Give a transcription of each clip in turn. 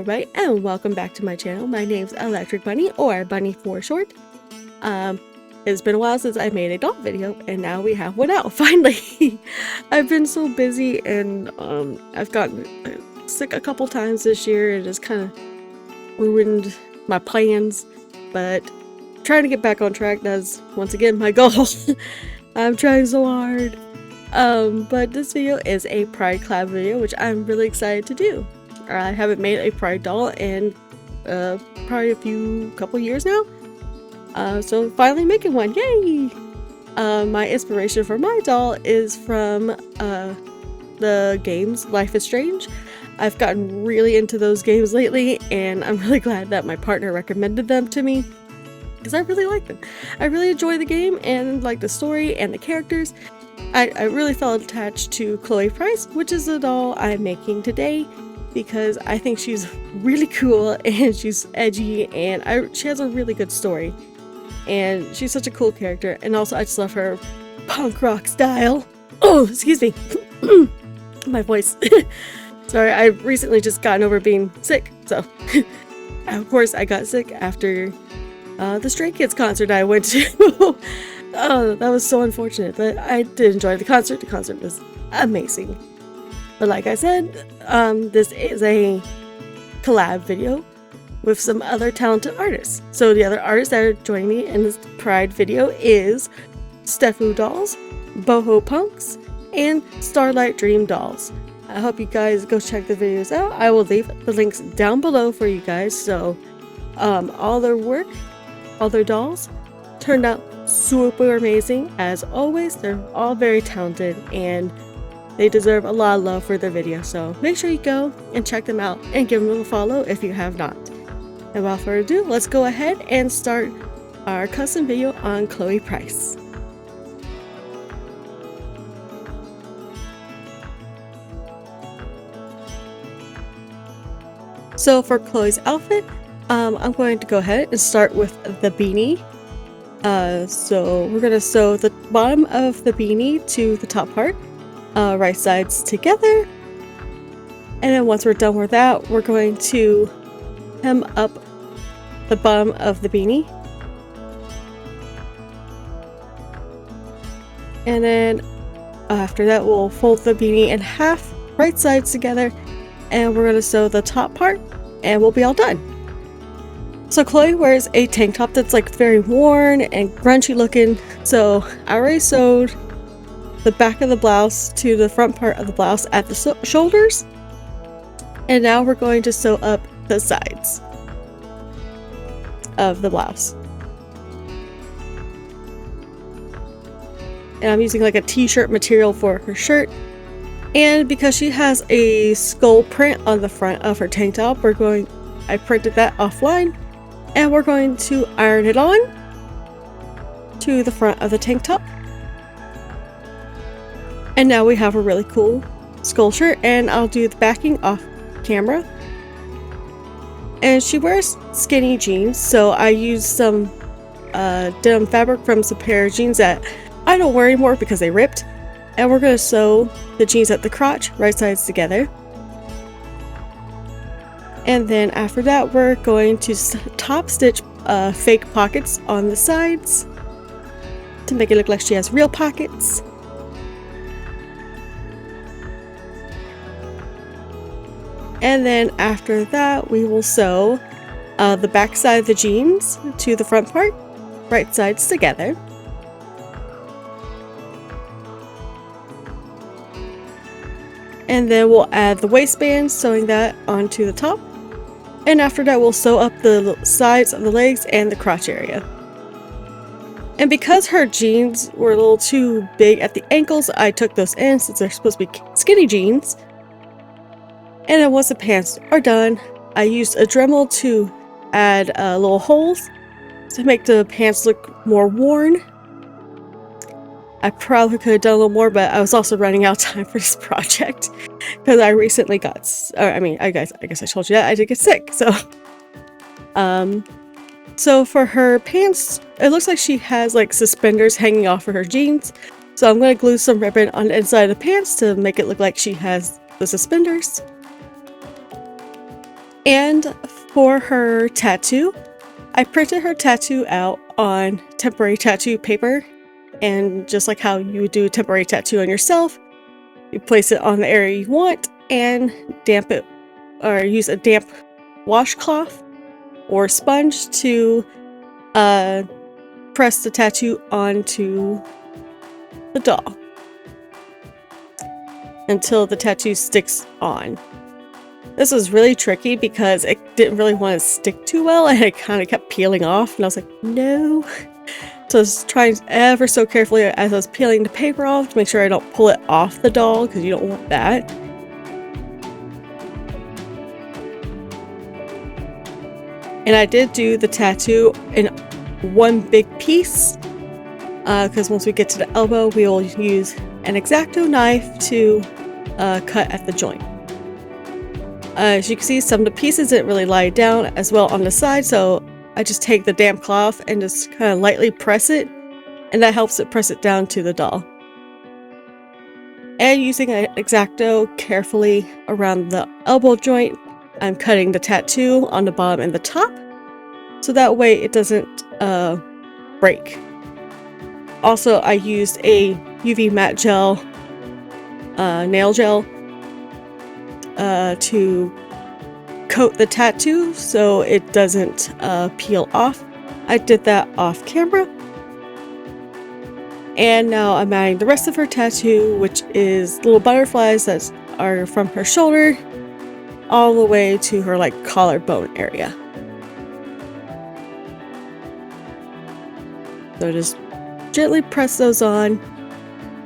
everybody, and welcome back to my channel. My name's Electric Bunny, or Bunny for short. It's been a while since I made a doll video, and now we have one out, finally! I've been so busy, and I've gotten sick a couple times this year, and it's kind of ruined my plans, but trying to get back on track does, once again, my goal. I'm trying so hard. But this video is a Pride collab video, which I'm really excited to do. I haven't made a Pride doll in probably a couple years now. So finally making one, yay! My inspiration for my doll is from the games Life is Strange. I've gotten really into those games lately, and I'm really glad that my partner recommended them to me, because I really like them. I really enjoy the game and like the story and the characters. I really felt attached to Chloe Price, which is the doll I'm making today, because I think she's really cool and she's edgy, and she has a really good story. And she's such a cool character, and also I just love her punk rock style. Oh, excuse me. My voice. Sorry, I recently just gotten over being sick, so of course I got sick after the Stray Kids concert I went to. Oh, that was so unfortunate, but I did enjoy the concert. The concert was amazing. But like I said, this is a collab video with some other talented artists. So the other artists that are joining me in this Pride video is Steffu Dolls, Boho Punks, and Starlight Dream Dolls. I hope you guys go check the videos out. I will leave the links down below for you guys. So all their work, all their dolls turned out super amazing. As always, they're all very talented, and they deserve a lot of love for their videos. So make sure you go and check them out and give them a follow if you have not. And without further ado, let's go ahead and start our custom video on Chloe Price. So for Chloe's outfit, I'm going to go ahead and start with the beanie. So we're going to sew the bottom of the beanie to the top part, right sides together. And then once we're done with that, we're going to hem up the bottom of the beanie. And then after that, we'll fold the beanie in half, right sides together, and we're going to sew the top part, and we'll be all done. So Chloe wears a tank top that's like very worn and grungy looking, so I already sewed the back of the blouse to the front part of the blouse at the shoulders, and now we're going to sew up the sides of the blouse. And I'm using like a t-shirt material for her shirt, and because she has a skull print on the front of her tank top, I printed that offline, and we're going to iron it on to the front of the tank top. And now we have a really cool skull shirt, and I'll do the backing off camera. And she wears skinny jeans, so I used some denim fabric from some pair of jeans that I don't wear anymore because they ripped. And we're going to sew the jeans at the crotch, right sides together. And then after that, we're going to top stitch fake pockets on the sides to make it look like she has real pockets. And then after that, we will sew the back side of the jeans to the front part, right sides together. And then we'll add the waistband, sewing that onto the top. And after that, we'll sew up the sides of the legs and the crotch area. And because her jeans were a little too big at the ankles, I took those in since they're supposed to be skinny jeans. And then once the pants are done, I used a Dremel to add little holes to make the pants look more worn. I probably could have done a little more, but I was also running out of time for this project because I recently I guess I told you that I did get sick. So for her pants, it looks like she has like suspenders hanging off of her jeans. So I'm going to glue some ribbon on the inside of the pants to make it look like she has the suspenders. And for her tattoo, I printed her tattoo out on temporary tattoo paper, and just like how you would do a temporary tattoo on yourself, you place it on the area you want and damp it, or use a damp washcloth or sponge to press the tattoo onto the doll until the tattoo sticks on. This was really tricky because it didn't really want to stick too well, and it kind of kept peeling off, and I was like, no. So I was trying ever so carefully as I was peeling the paper off to make sure I don't pull it off the doll, because you don't want that. And I did do the tattoo in one big piece, because once we get to the elbow, we will use an X-Acto knife to cut at the joint. As you can see, some of the pieces didn't really lie down as well on the side, so I just take the damp cloth and just kind of lightly press it, and that helps it press it down to the doll. And using an X-Acto carefully around the elbow joint, I'm cutting the tattoo on the bottom and the top, so that way it doesn't break. Also, I used a UV matte gel, nail gel, to coat the tattoo so it doesn't peel off. I did that off camera. And now I'm adding the rest of her tattoo, which is little butterflies that are from her shoulder all the way to her like collarbone area. So just gently press those on.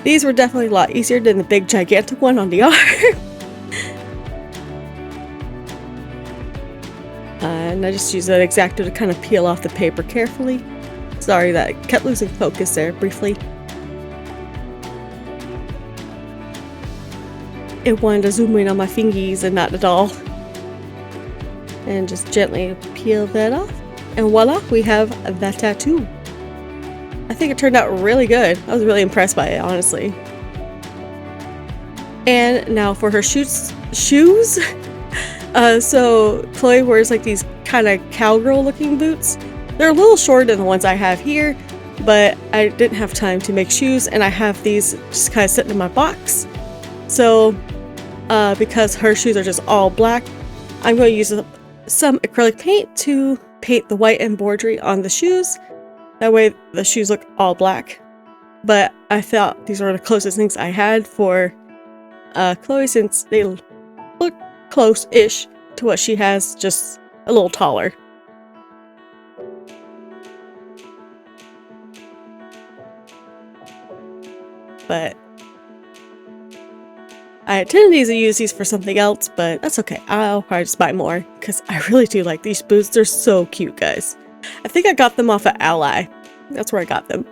These were definitely a lot easier than the big gigantic one on the arm. And I just used that X-Acto to kind of peel off the paper carefully. Sorry that I kept losing focus there briefly. It wanted to zoom in on my fingies and not the doll. And just gently peel that off. And voila, we have that tattoo. I think it turned out really good. I was really impressed by it, honestly. And now for her shoes. So Chloe wears like these kind of cowgirl looking boots. They're a little shorter than the ones I have here, but I didn't have time to make shoes, and I have these just kind of sitting in my box. So because her shoes are just all black, I'm going to use some acrylic paint to paint the white embroidery on the shoes. That way the shoes look all black. But I thought these were the closest things I had for Chloe, since they look close-ish to what she has, just a little taller. But I intended to use these for something else, but that's okay. I'll probably just buy more, because I really do like these boots. They're so cute, guys. I think I got them off of Ally. That's where I got them.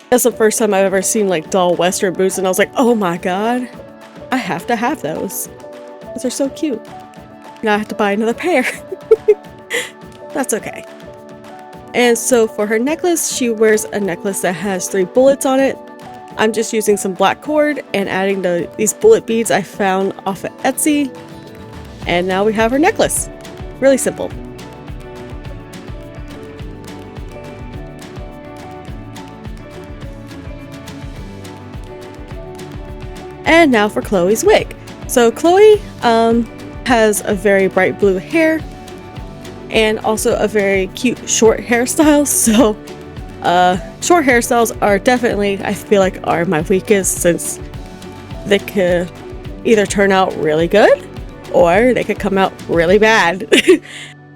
That's the first time I've ever seen like doll western boots, and I was like, oh my god, I have to have those. Those are so cute. Now I have to buy another pair. That's okay. And so for her necklace, she wears a necklace that has 3 bullets on it. I'm just using some black cord and adding these bullet beads I found off of Etsy. And now we have her necklace. Really simple. And now for Chloe's wig. So Chloe has a very bright blue hair and also a very cute short hairstyle. So short hairstyles are definitely, I feel like, are my weakest, since they could either turn out really good or they could come out really bad.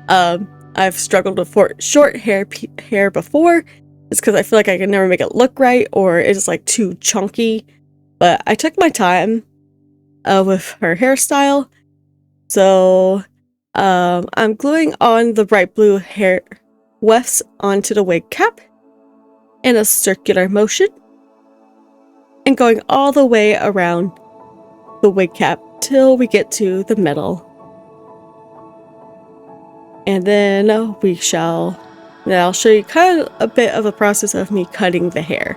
I've struggled with short hair before. It's because I feel like I can never make it look right, or it's like too chunky. But I took my time with her hairstyle. So I'm gluing on the bright blue hair wefts onto the wig cap in a circular motion and going all the way around the wig cap till we get to the middle. And then I'll show you kind of a bit of a process of me cutting the hair,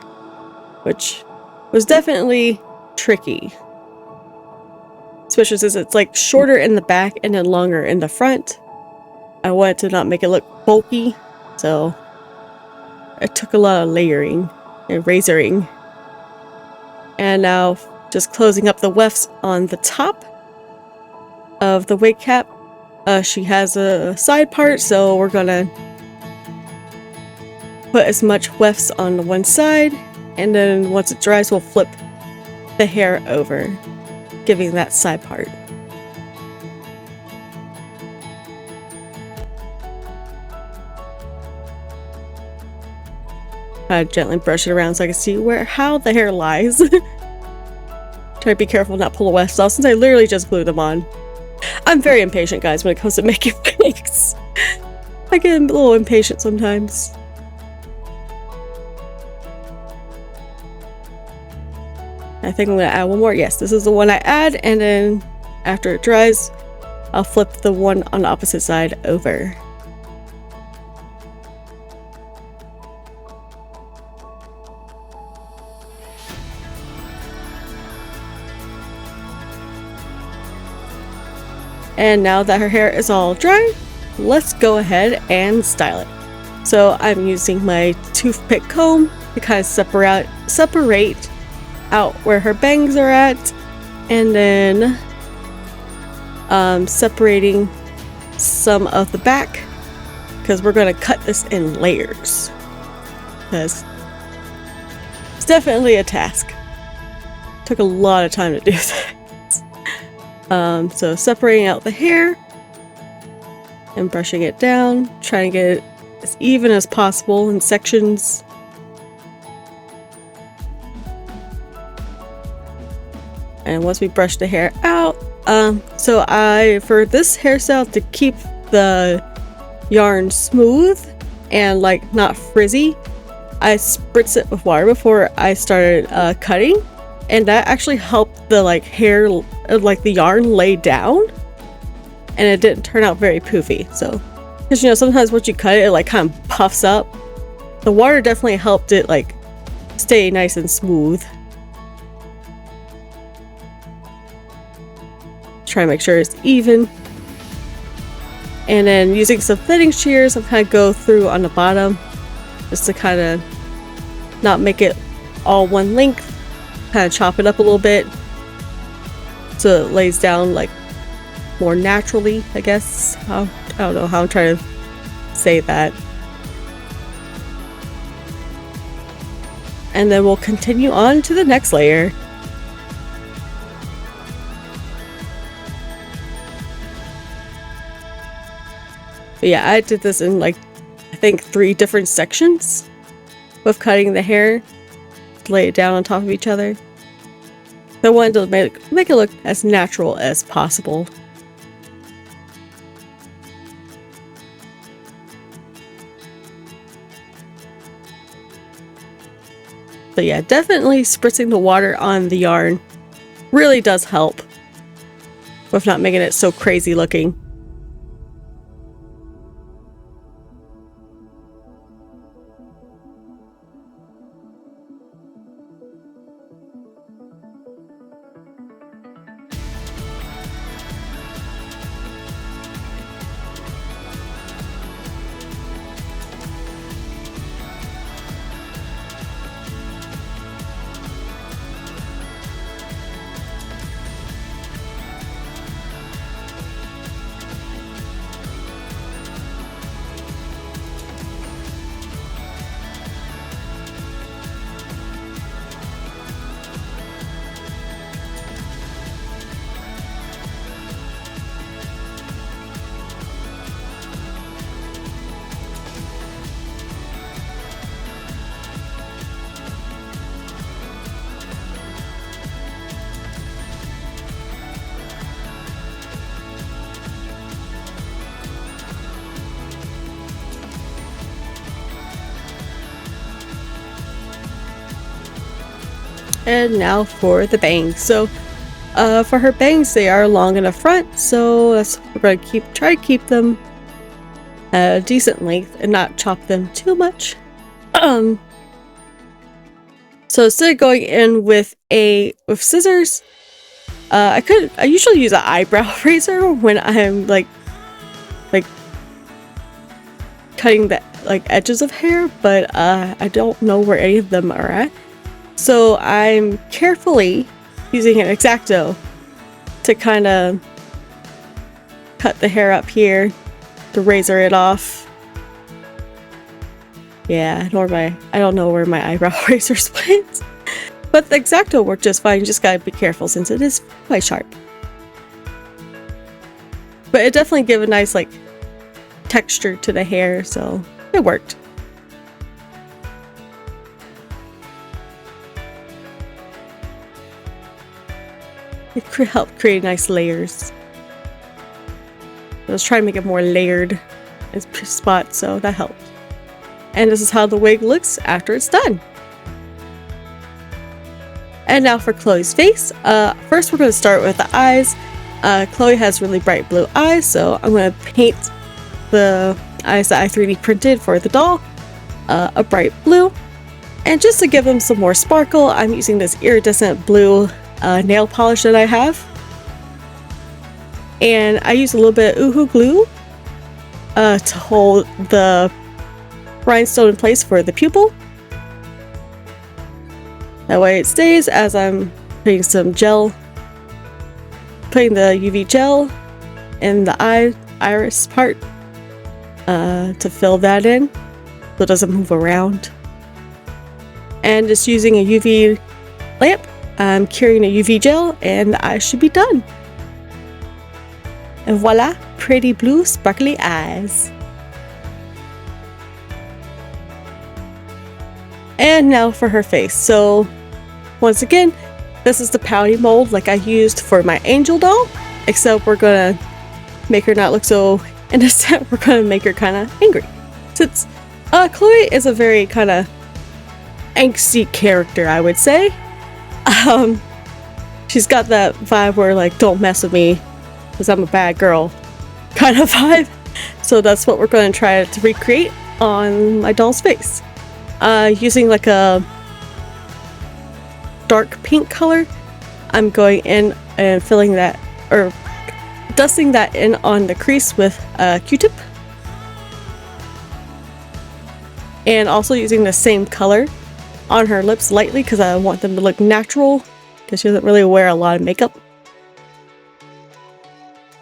which was definitely tricky. especially since it's like shorter in the back and then longer in the front. I wanted to not make it look bulky, so it took a lot of layering and razoring. And now just closing up the wefts on the top of the wig cap. She has a side part, so we're gonna put as much wefts on the one side, and then once it dries, we'll flip the hair over, giving that side part. I gently brush it around so I can see how the hair lies. Try to be careful not pull the wefts off since I literally just glued them on. I'm very impatient, guys, when it comes to making wigs. I get a little impatient sometimes. I think I'm gonna add one more. Yes, this is the one I add, and then after it dries, I'll flip the one on the opposite side over. And now that her hair is all dry, let's go ahead and style it. So I'm using my toothpick comb to kind of separate out where her bangs are at, and then separating some of the back because we're going to cut this in layers, because it's definitely a task. Took a lot of time to do that. So separating out the hair and brushing it down, trying to get it as even as possible in sections. And once we brush the hair out, so for this hairstyle, to keep the yarn smooth and like not frizzy, I spritz it with water before I started cutting, and that actually helped the hair, the yarn lay down, and it didn't turn out very poofy. So, because sometimes once you cut it, it kind of puffs up. The water definitely helped it stay nice and smooth. Try to make sure it's even, and then using some thinning shears, I'll kind of go through on the bottom just to kind of not make it all one length. Kind of chop it up a little bit so it lays down more naturally, I guess. I don't know how I'm trying to say that. And then we'll continue on to the next layer. But yeah, I did this in I think 3 different sections with cutting the hair to lay it down on top of each other. So I wanted to make it look as natural as possible. But yeah, definitely spritzing the water on the yarn really does help with not making it so crazy looking. And now for the bangs. So for her bangs, they are long in the front, so we're going to try to keep them a decent length and not chop them too much. So instead of going in with scissors, I usually use an eyebrow razor when I'm like cutting the edges of hair, but I don't know where any of them are at. So I'm carefully using an X-Acto to kind of cut the hair up here, to razor it off. Yeah, I don't know where my eyebrow razor went. But the X-Acto worked just fine. You just gotta be careful since it is quite sharp. But it definitely gave a nice like texture to the hair, so it worked. It helped create nice layers. I was trying to make it more layered in spots, so that helped. And this is how the wig looks after it's done. And now for Chloe's face. First we're going to start with the eyes. Chloe has really bright blue eyes, so I'm going to paint the eyes that I 3D printed for the doll a bright blue. And just to give them some more sparkle, I'm using this iridescent blue nail polish that I have. And I use a little bit of Oohoo glue to hold the rhinestone in place for the pupil. That way it stays as I'm putting some gel, putting the UV gel in the iris part to fill that in so it doesn't move around. And just using a UV lamp, I'm curing a UV gel and the eyes should be done. And voila, pretty blue sparkly eyes. And now for her face. So once again, this is the pouty mold like I used for my angel doll, except we're gonna make her not look so innocent. We're gonna make her kind of angry. Since Chloe is a very kind of angsty character, I would say. She's got that vibe where like, don't mess with me because I'm a bad girl kind of vibe. So that's what we're going to try to recreate on my doll's face. Using like a dark pink color, I'm going in and filling that, or dusting that in on the crease with a Q-tip. And also using the same color on her lips lightly because I want them to look natural, because she doesn't really wear a lot of makeup.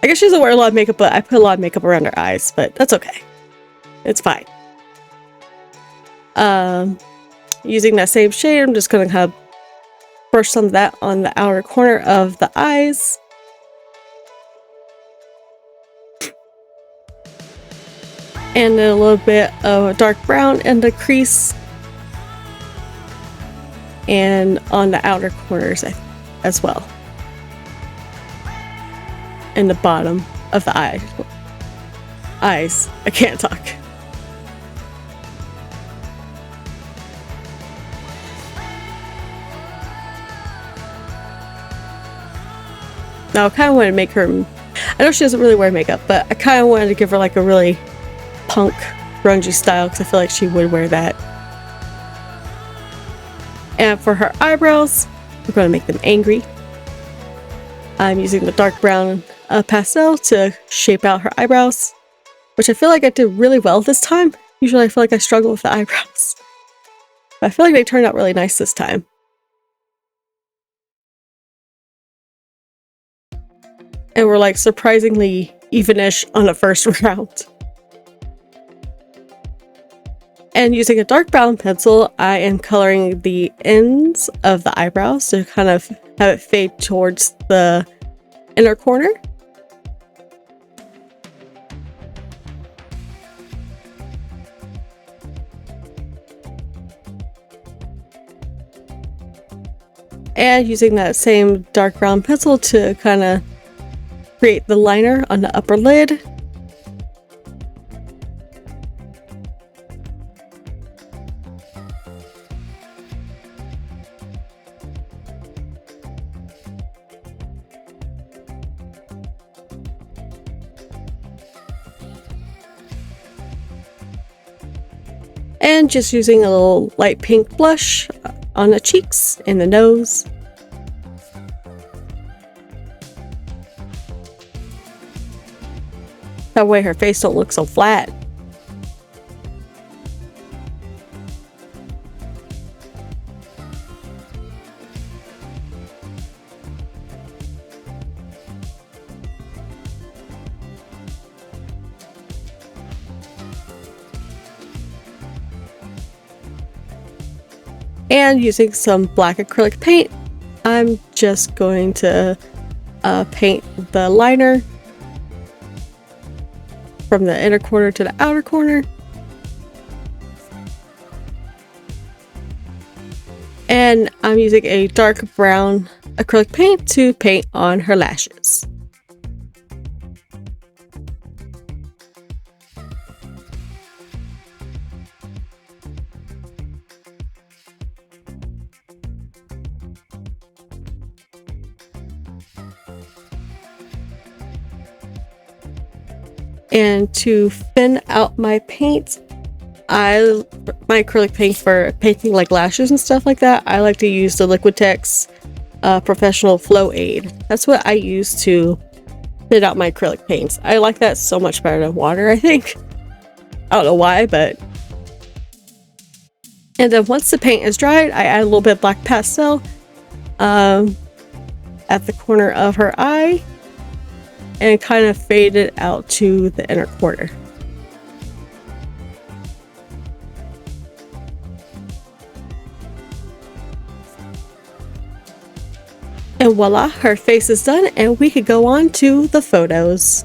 I guess she doesn't wear a lot of makeup, but I put a lot of makeup around her eyes, but that's okay. It's fine. Using that same shade, I'm just going to kind of brush some of that on the outer corner of the eyes. And then a little bit of dark brown in the crease and on the outer corners as well. And the bottom of the eyes. I can't talk. Now I kind of want to make her, I know she doesn't really wear makeup, but I kind of wanted to give her like a really punk grungy style because I feel like she would wear that. And for her eyebrows, we're going to make them angry. I'm using the dark brown pastel to shape out her eyebrows, which I feel like I did really well this time. Usually I feel like I struggle with the eyebrows, but I feel like they turned out really nice this time. And we're like surprisingly evenish on the first round. And using a dark brown pencil, I am coloring the ends of the eyebrows to kind of have it fade towards the inner corner. And using that same dark brown pencil to kind of create the liner on the upper lid. And just using a little light pink blush on the cheeks and the nose. That way her face don't look so flat. And using some black acrylic paint, I'm just going to paint the liner from the inner corner to the outer corner. And I'm using a dark brown acrylic paint to paint on her lashes. And to thin out my paint, my acrylic paint for painting like lashes and stuff like that, I like to use the Liquitex Professional Flow Aid. That's what I use to thin out my acrylic paints. I like that so much better than water, I think. I don't know why, but... And then once the paint is dried, I add a little bit of black pastel at the corner of her eye, and kind of fade it out to the inner corner. And voila, her face is done, and we could go on to the photos.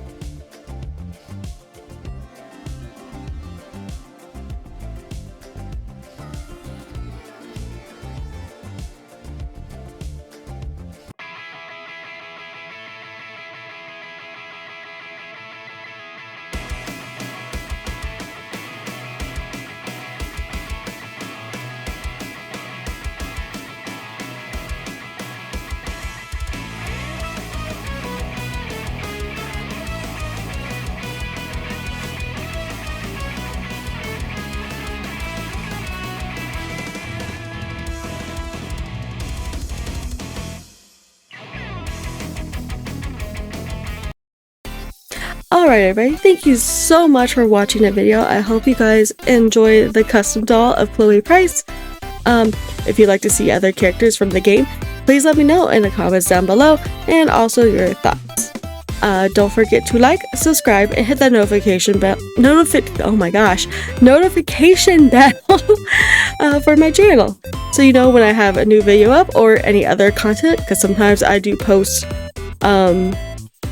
Alright everybody, thank you so much for watching the video. I hope you guys enjoy the custom doll of Chloe Price. If you'd like to see other characters from the game, please let me know in the comments down below, and also your thoughts. Don't forget to like, subscribe, and hit that notification bell notification bell for my channel, so you know when I have a new video up or any other content, because sometimes I do post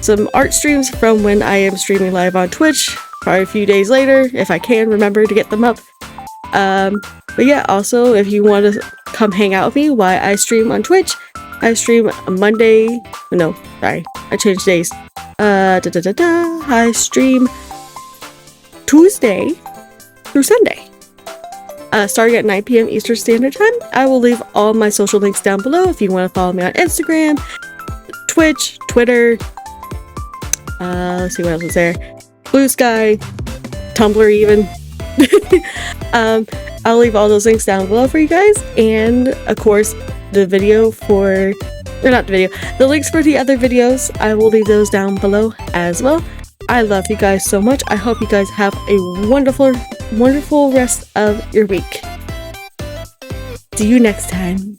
some art streams from when I am streaming live on Twitch, probably a few days later if I can remember to get them up. But yeah, also if you want to come hang out with me while I stream on Twitch, I stream Monday, no, sorry, I changed days. I stream Tuesday through Sunday, starting at 9 PM Eastern Standard Time. I will leave all my social links down below if you want to follow me on Instagram, Twitch, Twitter, let's see what else is there, Blue Sky, Tumblr even. I'll leave all those links down below for you guys, and of course the video for, or not the video, the links for the other videos, I will leave those down below as well. I love you guys so much. I hope you guys have a wonderful rest of your week. See you next time.